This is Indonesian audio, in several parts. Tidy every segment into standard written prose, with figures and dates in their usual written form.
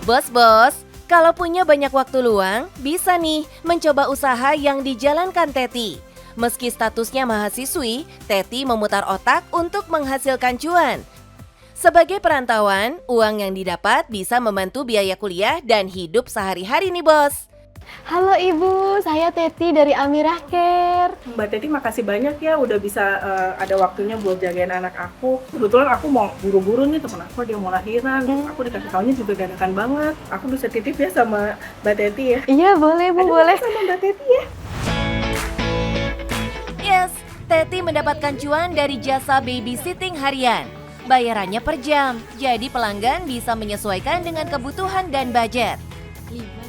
Bos-bos, kalau punya banyak waktu luang, bisa nih mencoba usaha yang dijalankan Teti. Meski statusnya mahasiswi, Teti memutar otak untuk menghasilkan cuan. Sebagai perantauan, uang yang didapat bisa membantu biaya kuliah dan hidup sehari-hari nih bos. Halo Ibu, saya Teti dari Amirah Care. Mbak Teti makasih banyak ya udah bisa ada waktunya buat jagain anak aku. Kebetulan aku mau buru-buru nih, temen aku dia mau lahiran. Terus aku dikasih tahunya juga dadakan banget. Aku bisa titip ya sama Mbak Teti ya. Iya boleh Bu, Aduh, boleh. sama Mbak Teti ya. Yes, Teti mendapatkan cuan dari jasa babysitting harian. Bayarannya per jam, jadi pelanggan bisa menyesuaikan dengan kebutuhan dan budget.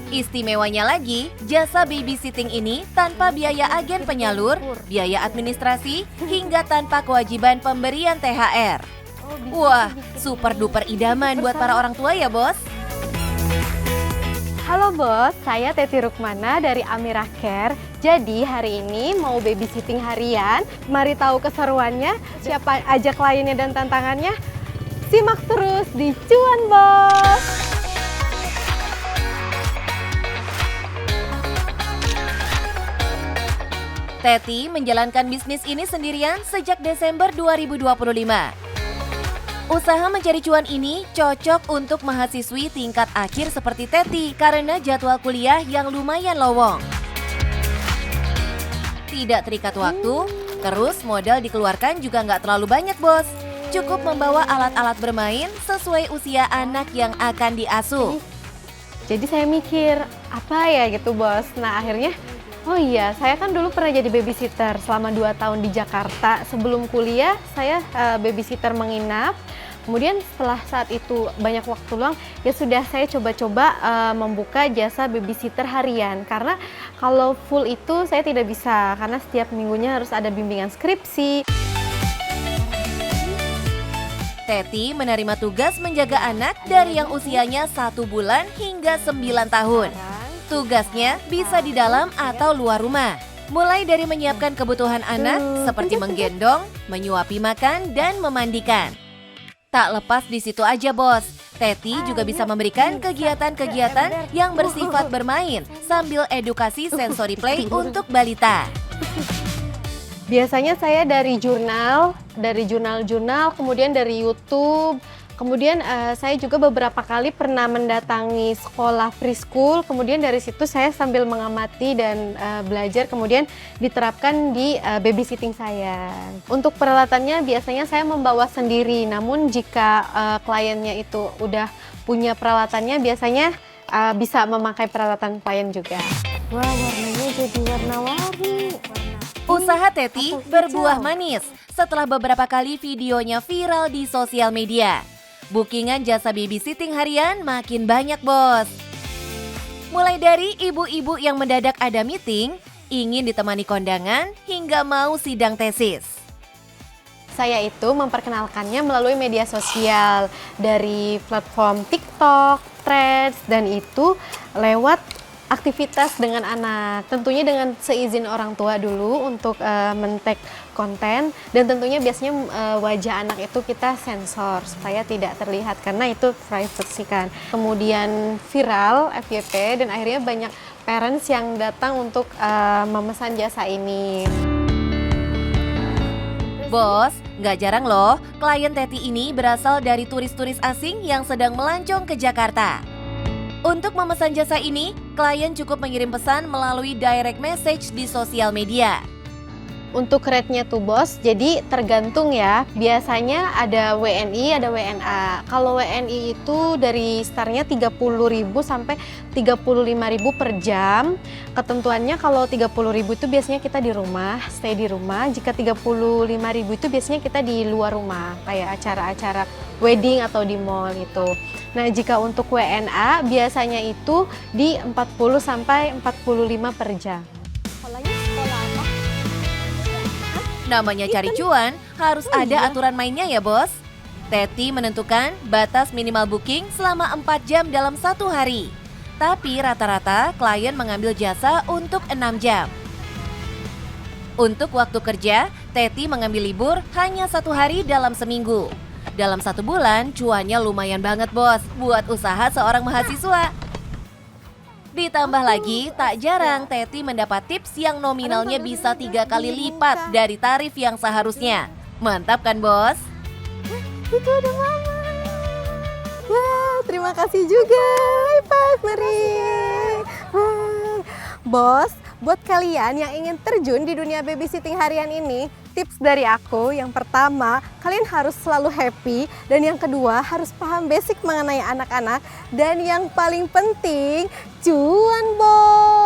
Istimewanya lagi, jasa babysitting ini tanpa biaya agen penyalur, biaya administrasi, hingga tanpa kewajiban pemberian THR. Wah, super duper idaman buat para orang tua ya bos. Halo bos, saya Teti Rukmana dari Amirah Care. Jadi hari ini mau babysitting harian. Mari tahu keseruannya, siapa aja kliennya dan tantangannya. Simak terus di Cuan Bos. Teti menjalankan bisnis ini sendirian sejak Desember 2025. Usaha mencari cuan ini cocok untuk mahasiswi tingkat akhir seperti Teti karena jadwal kuliah yang lumayan lowong. Tidak terikat waktu, terus modal dikeluarkan juga nggak terlalu banyak bos. Cukup membawa alat-alat bermain sesuai usia anak yang akan diasuh. Jadi saya mikir, apa ya gitu bos. Nah akhirnya, oh iya, saya kan dulu pernah jadi babysitter selama 2 tahun di Jakarta. Sebelum kuliah, saya babysitter menginap. Kemudian setelah saat itu banyak waktu luang, ya sudah saya coba-coba membuka jasa babysitter harian. Karena kalau full itu saya tidak bisa, karena setiap minggunya harus ada bimbingan skripsi. Teti menerima tugas menjaga anak dari yang usianya 1 bulan hingga 9 tahun. Tugasnya bisa di dalam atau luar rumah. Mulai dari menyiapkan kebutuhan anak seperti menggendong, menyuapi makan, dan memandikan. Tak lepas di situ aja bos, Teti juga bisa memberikan kegiatan-kegiatan yang bersifat bermain sambil edukasi sensory play untuk balita. Biasanya saya dari jurnal, kemudian dari YouTube. Kemudian saya juga beberapa kali pernah mendatangi sekolah preschool, kemudian dari situ saya sambil mengamati dan belajar, kemudian diterapkan di babysitting saya. Untuk peralatannya biasanya saya membawa sendiri, namun jika kliennya itu udah punya peralatannya, biasanya bisa memakai peralatan klien juga. Wah, warnanya jadi warna-warni. Usaha Teti berbuah manis setelah beberapa kali videonya viral di sosial media. Bookingan jasa babysitting harian makin banyak bos. Mulai dari ibu-ibu yang mendadak ada meeting, ingin ditemani kondangan, hingga mau sidang tesis. Saya itu memperkenalkannya melalui media sosial, dari platform TikTok, Threads, dan itu lewat aktivitas dengan anak. Tentunya dengan seizin orang tua dulu untuk men-tag konten, dan tentunya biasanya wajah anak itu kita sensor supaya tidak terlihat karena itu privacy kan. Kemudian viral FYP dan akhirnya banyak parents yang datang untuk memesan jasa ini. Bos, nggak jarang loh klien Teti ini berasal dari turis-turis asing yang sedang melancong ke Jakarta. Untuk memesan jasa ini, klien cukup mengirim pesan melalui direct message di sosial media. Untuk rate-nya tuh bos, jadi tergantung ya. Biasanya ada WNI, ada WNA. Kalau WNI itu dari startnya 30.000 sampai 35.000 per jam. Ketentuannya kalau 30.000 itu biasanya kita di rumah, stay di rumah. Jika 35.000 itu biasanya kita di luar rumah, kayak acara-acara wedding atau di mall gitu. Nah, jika untuk WNA biasanya itu di 40 sampai 45 per jam. Sekolahnya sekolah apa? Namanya cari cuan, harus ada aturan mainnya ya bos. Teti menentukan batas minimal booking selama 4 jam dalam 1 hari. Tapi rata-rata klien mengambil jasa untuk 6 jam. Untuk waktu kerja, Teti mengambil libur hanya 1 hari dalam seminggu. Dalam 1 bulan, cuannya lumayan banget bos buat usaha seorang mahasiswa. Ditambah lagi, tak jarang Teti mendapat tips yang nominalnya bisa 3 kali lipat dari tarif yang seharusnya. Mantap kan bos? Itu ada mama. Wah, terima kasih juga. High five, mari. Wah. Bos, buat kalian yang ingin terjun di dunia babysitting harian ini, tips dari aku yang pertama, kalian harus selalu happy, dan yang kedua harus paham basic mengenai anak-anak, dan yang paling penting, cuan bos.